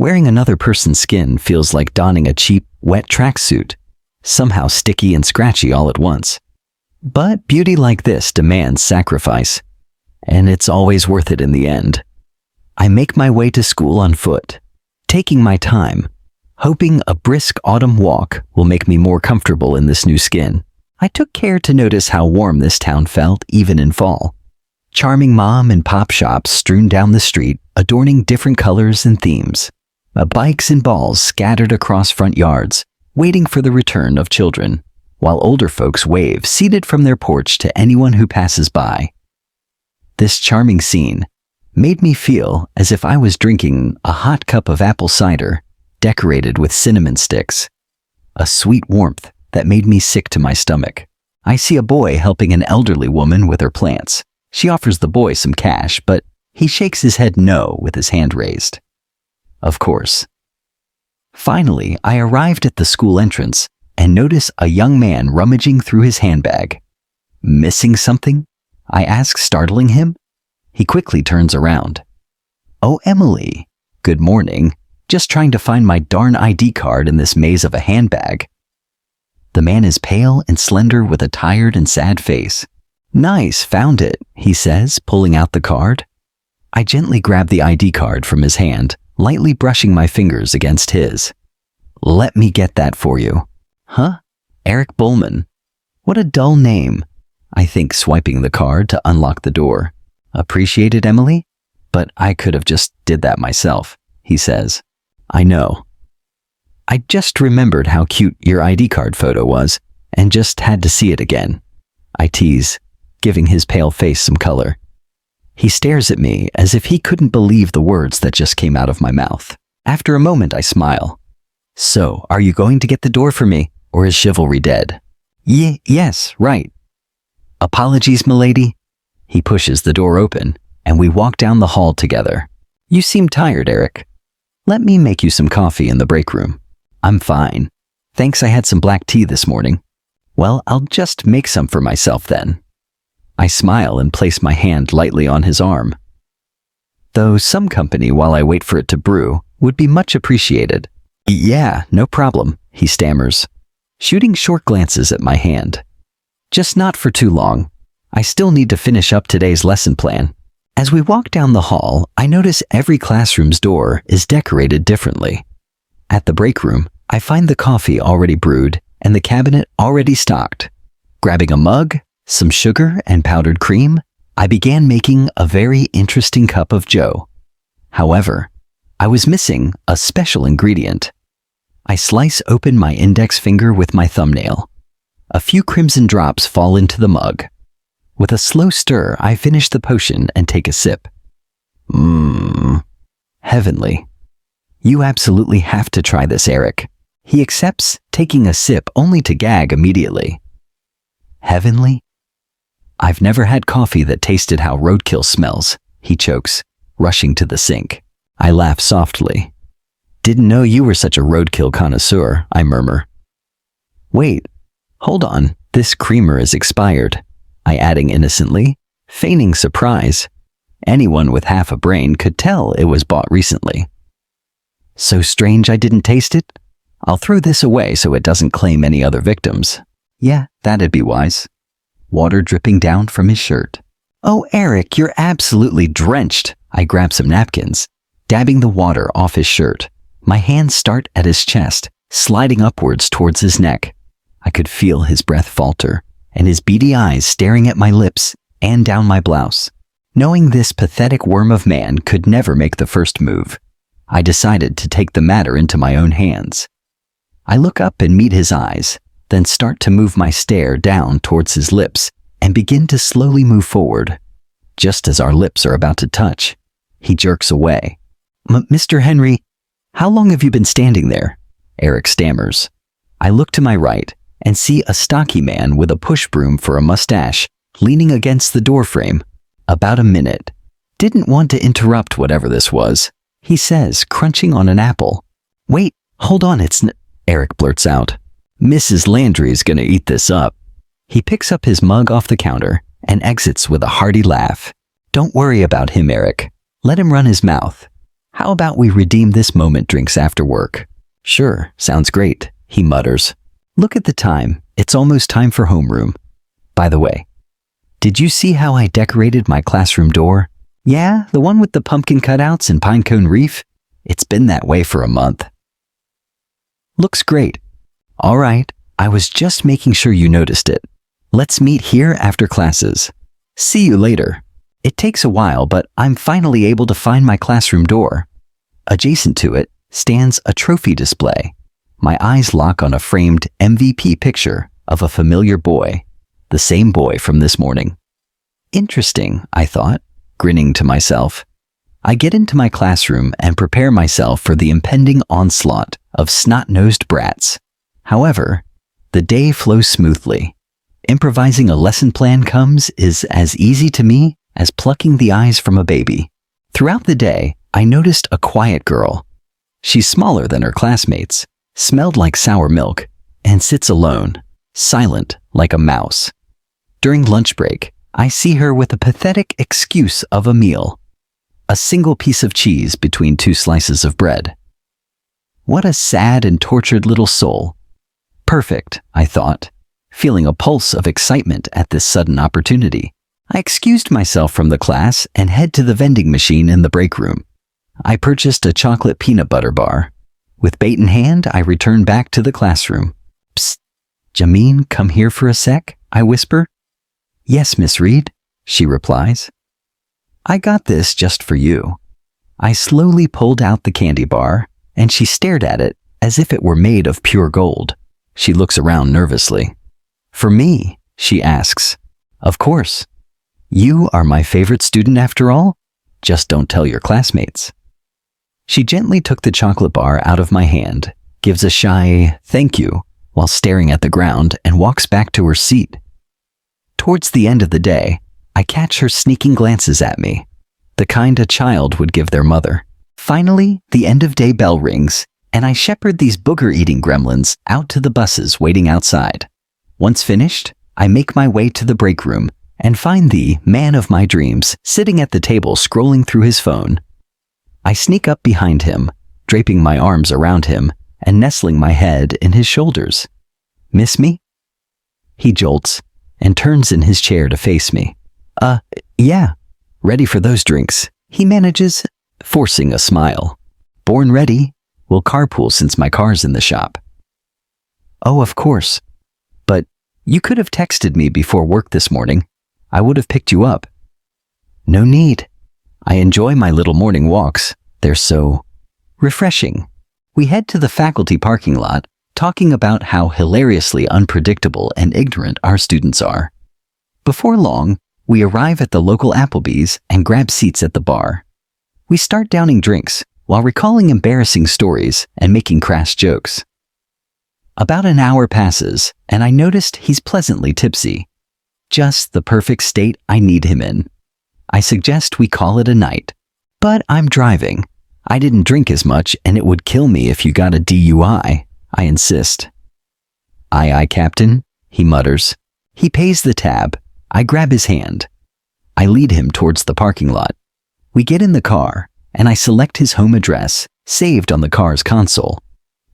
Wearing another person's skin feels like donning a cheap, wet tracksuit, somehow sticky and scratchy all at once. But beauty like this demands sacrifice, and it's always worth it in the end. I make my way to school on foot, taking my time, hoping a brisk autumn walk will make me more comfortable in this new skin. I took care to notice how warm this town felt even in fall. Charming mom and pop shops strewn down the street, adorning different colors and themes. Bikes and balls scattered across front yards, waiting for the return of children, while older folks wave seated from their porch to anyone who passes by. This charming scene made me feel as if I was drinking a hot cup of apple cider decorated with cinnamon sticks, a sweet warmth that made me sick to my stomach. I see a boy helping an elderly woman with her plants. She offers the boy some cash, but he shakes his head no with his hand raised. Of course. Finally, I arrived at the school entrance and notice a young man rummaging through his handbag. Missing something? I ask, startling him. He quickly turns around. Oh, Emily. Good morning. Just trying to find my darn ID card in this maze of a handbag. The man is pale and slender with a tired and sad face. Nice, found it, he says, pulling out the card. I gently grab the ID card from his hand, lightly brushing my fingers against his. Let me get that for you. Huh? Eric Bullman. What a dull name. I think, swiping the card to unlock the door. Appreciate it, Emily? But I could have just did that myself, he says. I know. I just remembered how cute your ID card photo was, and just had to see it again. I tease, giving his pale face some color. He stares at me as if he couldn't believe the words that just came out of my mouth. After a moment, I smile. So, are you going to get the door for me, or is chivalry dead? Yes, right. Apologies, milady. He pushes the door open, and we walk down the hall together. You seem tired, Eric. Let me make you some coffee in the break room. I'm fine. Thanks, I had some black tea this morning. Well, I'll just make some for myself then. I smile and place my hand lightly on his arm. Though some company while I wait for it to brew would be much appreciated. Yeah, no problem, he stammers, shooting short glances at my hand. Just not for too long. I still need to finish up today's lesson plan. As we walk down the hall, I notice every classroom's door is decorated differently. At the break room, I find the coffee already brewed and the cabinet already stocked. Grabbing a mug, some sugar and powdered cream, I began making a very interesting cup of joe. However, I was missing a special ingredient. I slice open my index finger with my thumbnail. A few crimson drops fall into the mug. With a slow stir, I finish the potion and take a sip. Heavenly. You absolutely have to try this, Eric. He accepts, taking a sip only to gag immediately. Heavenly? I've never had coffee that tasted how roadkill smells, he chokes, rushing to the sink. I laugh softly. Didn't know you were such a roadkill connoisseur, I murmur. Wait, hold on, this creamer is expired, I adding innocently, feigning surprise. Anyone with half a brain could tell it was bought recently. So strange I didn't taste it? I'll throw this away so it doesn't claim any other victims. Yeah, that'd be wise. Water dripping down from his shirt. Oh, Eric, you're absolutely drenched. I grab some napkins, dabbing the water off his shirt. My hands start at his chest, sliding upwards towards his neck. I could feel his breath falter, and his beady eyes staring at my lips and down my blouse. Knowing this pathetic worm of man could never make the first move, I decided to take the matter into my own hands. I look up and meet his eyes, then start to move my stare down towards his lips and begin to slowly move forward. Just as our lips are about to touch, he jerks away. Mr. Henry, how long have you been standing there? Eric stammers. I look to my right and see a stocky man with a push broom for a mustache leaning against the doorframe. About a minute. Didn't want to interrupt whatever this was, he says, crunching on an apple. Wait, hold on, Eric blurts out. Mrs. Landry's gonna eat this up. He picks up his mug off the counter and exits with a hearty laugh. Don't worry about him, Eric. Let him run his mouth. How about we redeem this moment drinks after work? Sure, sounds great, he mutters. Look at the time, it's almost time for homeroom. By the way, did you see how I decorated my classroom door? Yeah, the one with the pumpkin cutouts and pinecone wreath? It's been that way for a month. Looks great. All right, I was just making sure you noticed it. Let's meet here after classes. See you later. It takes a while, but I'm finally able to find my classroom door. Adjacent to it stands a trophy display. My eyes lock on a framed MVP picture of a familiar boy, the same boy from this morning. Interesting, I thought, grinning to myself. I get into my classroom and prepare myself for the impending onslaught of snot-nosed brats. However, the day flows smoothly. Improvising a lesson plan is as easy to me as plucking the eyes from a baby. Throughout the day, I noticed a quiet girl. She's smaller than her classmates, smelled like sour milk, and sits alone, silent like a mouse. During lunch break, I see her with a pathetic excuse of a meal. A single piece of cheese between 2 slices of bread. What a sad and tortured little soul. Perfect, I thought, feeling a pulse of excitement at this sudden opportunity. I excused myself from the class and head to the vending machine in the break room. I purchased a chocolate peanut butter bar. With bait in hand, I return back to the classroom. Psst, Jameen, come here for a sec, I whisper. Yes, Miss Reed, she replies. I got this just for you. I slowly pulled out the candy bar, and she stared at it as if it were made of pure gold. She looks around nervously. For me, she asks. Of course. You are my favorite student after all. Just don't tell your classmates. She gently took the chocolate bar out of my hand, gives a shy thank you while staring at the ground, and walks back to her seat. Towards the end of the day, I catch her sneaking glances at me, the kind a child would give their mother. Finally, the end-of-day bell rings, and I shepherd these booger-eating gremlins out to the buses waiting outside. Once finished, I make my way to the break room and find the man of my dreams sitting at the table scrolling through his phone. I sneak up behind him, draping my arms around him and nestling my head in his shoulders. Miss me? He jolts and turns in his chair to face me. Yeah. Ready for those drinks, he manages, forcing a smile. Born ready. We'll carpool since my car's in the shop. Oh, of course. But you could have texted me before work this morning. I would have picked you up. No need. I enjoy my little morning walks. They're so refreshing. We head to the faculty parking lot, talking about how hilariously unpredictable and ignorant our students are. Before long, we arrive at the local Applebee's and grab seats at the bar. We start downing drinks while recalling embarrassing stories and making crass jokes. About an hour passes, and I noticed he's pleasantly tipsy. Just the perfect state I need him in. I suggest we call it a night. But I'm driving. I didn't drink as much, and it would kill me if you got a DUI, I insist. Aye, Captain, he mutters. He pays the tab. I grab his hand. I lead him towards the parking lot. We get in the car, and I select his home address, saved on the car's console.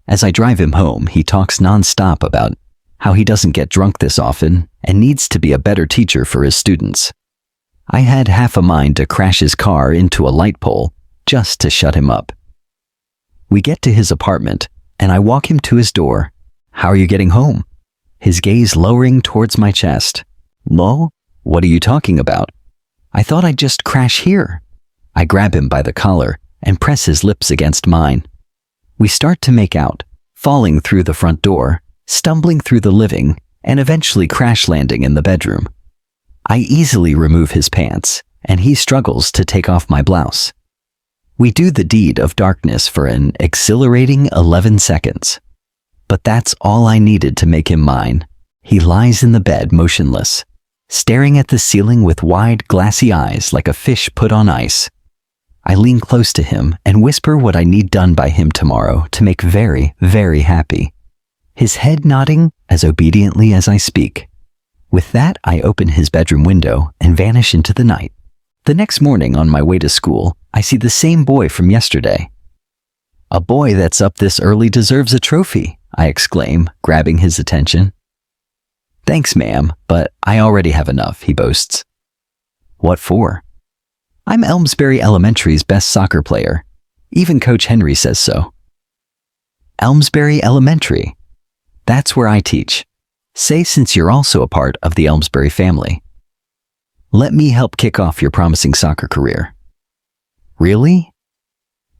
As I drive him home, he talks nonstop about how he doesn't get drunk this often and needs to be a better teacher for his students. I had half a mind to crash his car into a light pole just to shut him up. We get to his apartment, and I walk him to his door. How are you getting home? His gaze lowering towards my chest. Lo, what are you talking about? I thought I'd just crash here. I grab him by the collar and press his lips against mine. We start to make out, falling through the front door, stumbling through the living, and eventually crash landing in the bedroom. I easily remove his pants, and he struggles to take off my blouse. We do the deed of darkness for an exhilarating 11 seconds. But that's all I needed to make him mine. He lies in the bed motionless, staring at the ceiling with wide, glassy eyes like a fish put on ice. I lean close to him and whisper what I need done by him tomorrow to make very, very happy. His head nodding as obediently as I speak. With that, I open his bedroom window and vanish into the night. The next morning on my way to school, I see the same boy from yesterday. "A boy that's up this early deserves a trophy," I exclaim, grabbing his attention. "Thanks, ma'am, but I already have enough," he boasts. "What for?" "I'm Elmsbury Elementary's best soccer player. Even Coach Henry says so." "Elmsbury Elementary? That's where I teach. Say since you're also a part of the Elmsbury family. Let me help kick off your promising soccer career." "Really?"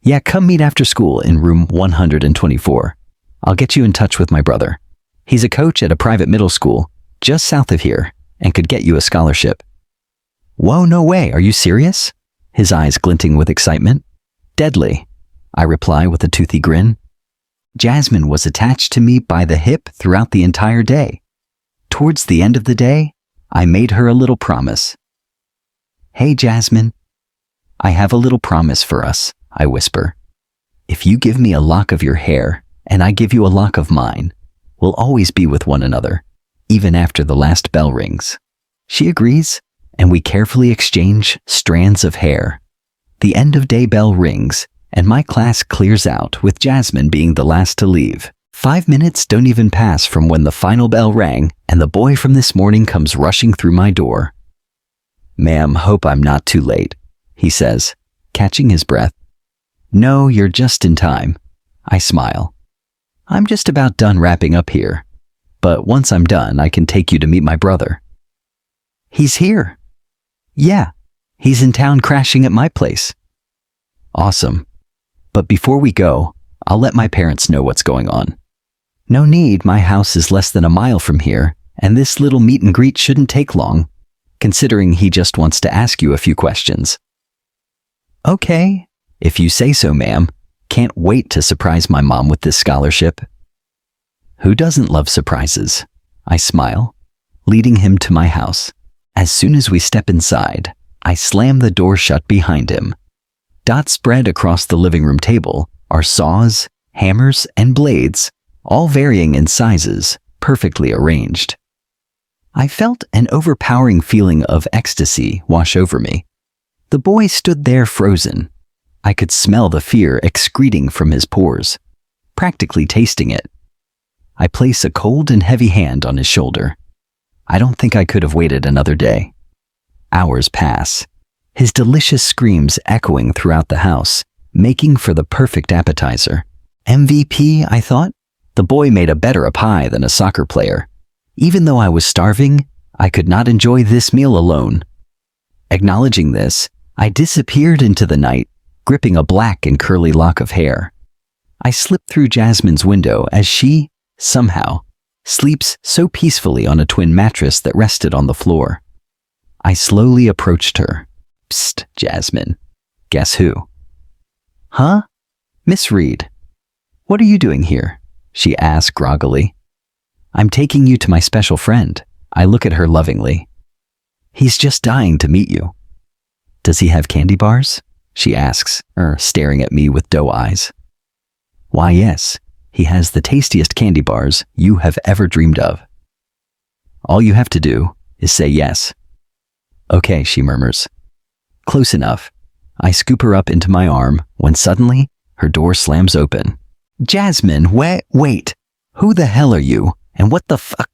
"Yeah, come meet after school in room 124. I'll get you in touch with my brother. He's a coach at a private middle school just south of here and could get you a scholarship." "Whoa, no way, are you serious?" His eyes glinting with excitement. "Deadly," I reply with a toothy grin. Jasmine was attached to me by the hip throughout the entire day. Towards the end of the day, I made her a little promise. "Hey, Jasmine, I have a little promise for us," I whisper. "If you give me a lock of your hair and I give you a lock of mine, we'll always be with one another, even after the last bell rings." She agrees, and we carefully exchange strands of hair. The end of day bell rings, and my class clears out with Jasmine being the last to leave. 5 minutes don't even pass from when the final bell rang and the boy from this morning comes rushing through my door. "Ma'am, hope I'm not too late," he says, catching his breath. "No, you're just in time." I smile. "I'm just about done wrapping up here, but once I'm done, I can take you to meet my brother." "He's here." "Yeah, he's in town crashing at my place." "Awesome. But before we go, I'll let my parents know what's going on." "No need, my house is less than a mile from here, and this little meet and greet shouldn't take long, considering he just wants to ask you a few questions." "Okay, if you say so, ma'am. Can't wait to surprise my mom with this scholarship." Who doesn't love surprises? I smile, leading him to my house. As soon as we step inside, I slam the door shut behind him. Dots spread across the living room table are saws, hammers, and blades, all varying in sizes, perfectly arranged. I felt an overpowering feeling of ecstasy wash over me. The boy stood there frozen. I could smell the fear excreting from his pores, practically tasting it. I place a cold and heavy hand on his shoulder. I don't think I could have waited another day. Hours pass, his delicious screams echoing throughout the house, making for the perfect appetizer. MVP, I thought. The boy made a better a pie than a soccer player. Even though I was starving, I could not enjoy this meal alone. Acknowledging this, I disappeared into the night, gripping a black and curly lock of hair. I slipped through Jasmine's window as she, somehow, sleeps so peacefully on a twin mattress that rested on the floor. I slowly approached her. "Psst, Jasmine. Guess who?" "Huh? Miss Reed. What are you doing here?" she asked groggily. "I'm taking you to my special friend." I look at her lovingly. "He's just dying to meet you." "Does he have candy bars?" she asks, staring at me with doe eyes. "Why, yes. He has the tastiest candy bars you have ever dreamed of." "All you have to do is say yes." "Okay," she murmurs. "Close enough." I scoop her up into my arm when suddenly her door slams open. "Jasmine, wait. Who the hell are you? And what the fuck?"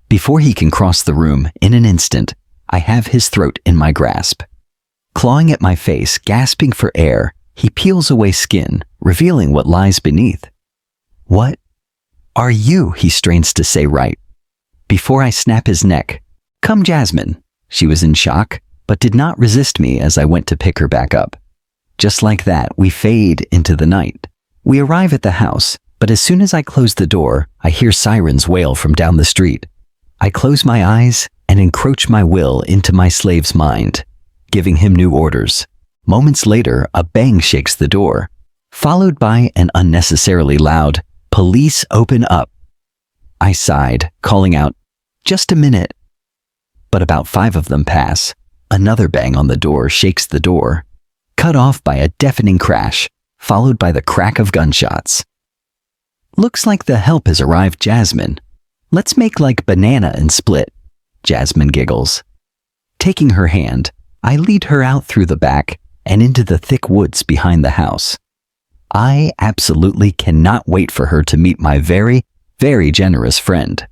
Before he can cross the room in an instant, I have his throat in my grasp. Clawing at my face, gasping for air, he peels away skin, revealing what lies beneath. "What are you?" he strains to say right. Before I snap his neck, "Come, Jasmine." She was in shock, but did not resist me as I went to pick her back up. Just like that, we fade into the night. We arrive at the house, but as soon as I close the door, I hear sirens wail from down the street. I close my eyes and encroach my will into my slave's mind, giving him new orders. Moments later, a bang shakes the door, followed by an unnecessarily loud, "Police, open up." I sighed, calling out, "Just a minute." But about 5 of them pass. Another bang on the door shakes the door, cut off by a deafening crash, followed by the crack of gunshots. "Looks like the help has arrived, Jasmine. Let's make like banana and split." Jasmine giggles. Taking her hand, I lead her out through the back and into the thick woods behind the house. I absolutely cannot wait for her to meet my very, very generous friend.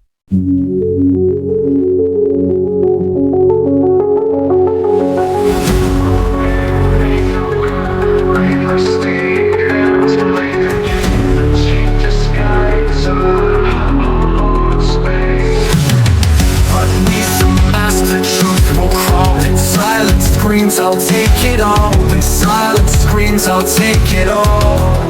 I'll take it all. In silent screams, I'll take it all.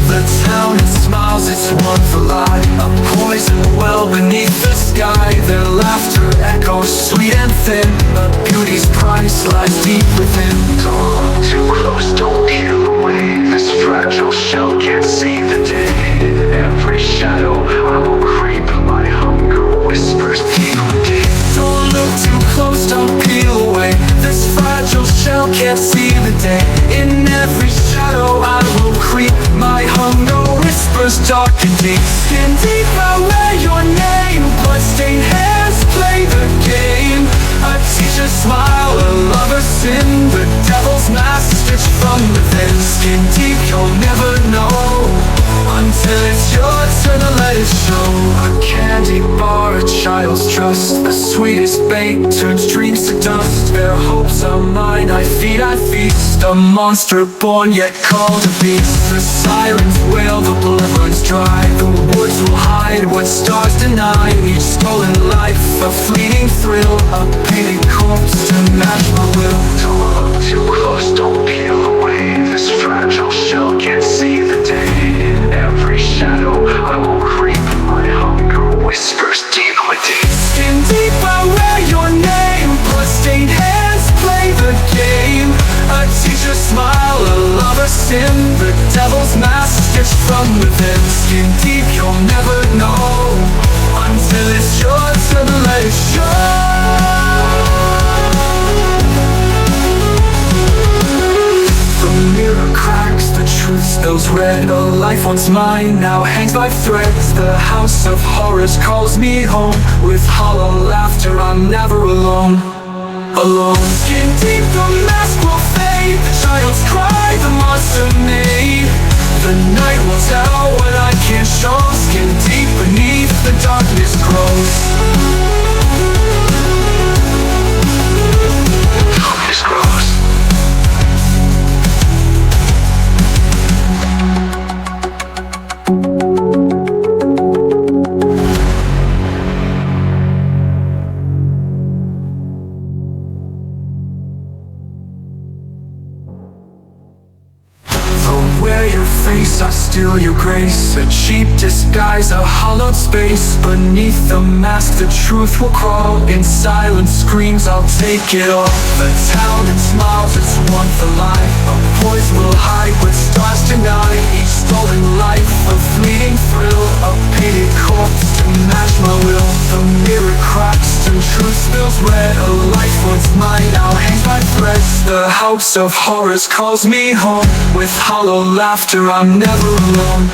The town, it smiles, it's one for life. A poison well beneath the sky. Their laughter echoes sweet and thin, but beauty's price lies deep within. Don't look too close, don't peel away. This fragile shell can't see the day. Every shadow I will creep. My hunger whispers deep within. Don't look too close, don't peel away. This fragile shell can't see the day. In every shadow I will creep. My hunger whispers dark and deep. Skin deep, I wear your name. Bloodstained hands play the game. A teacher's smile, a lover's sin. The devil's mask stitched from within. Skin deep, you'll never know until it's your turn to let it show. A candy bar, a child's trust. The sweetest bait turns dreams to dust. Their hopes are mine, I feast. A monster born yet called a beast. The sirens wail, the blood runs dry. The woods will hide what stars deny. Each stolen life, a fleeting thrill. A painted corpse to match my will. Don't look too close, don't peel away. This fragile shell can't see the day. In every shadow I will creep. My hunger whispers deep within. Skin deep, I wear your name. Bloodstained hands play the game. A teacher's smile, a lover's sin. The devil's mask stitched from within. Skin deep, you'll never know until it's your turn to let it show. The mirror cracks, the truth spills red. A life once mine now hangs by threads. The house of horrors calls me home. With hollow laughter I'm never alone. Alone. Skin deep, the mask will fade. The child's cry, the monster made. The night will tell what I can't show. Skin deep beneath the darkness grows. Darkness grows. Wear your face, I steal your grace. A cheap disguise, a hollowed space. Beneath the mask the truth will crawl. In silent screams I'll take it all. The town, it smiles, it's one for life. A poise will hide what stars deny. Each stolen life, a fleeting thrill. A painted corpse to match my will. The mirror cracks and truth spills red. A life once mine now hangs by threads. The house of horrors calls me home. With hollow laughter I'm never alone.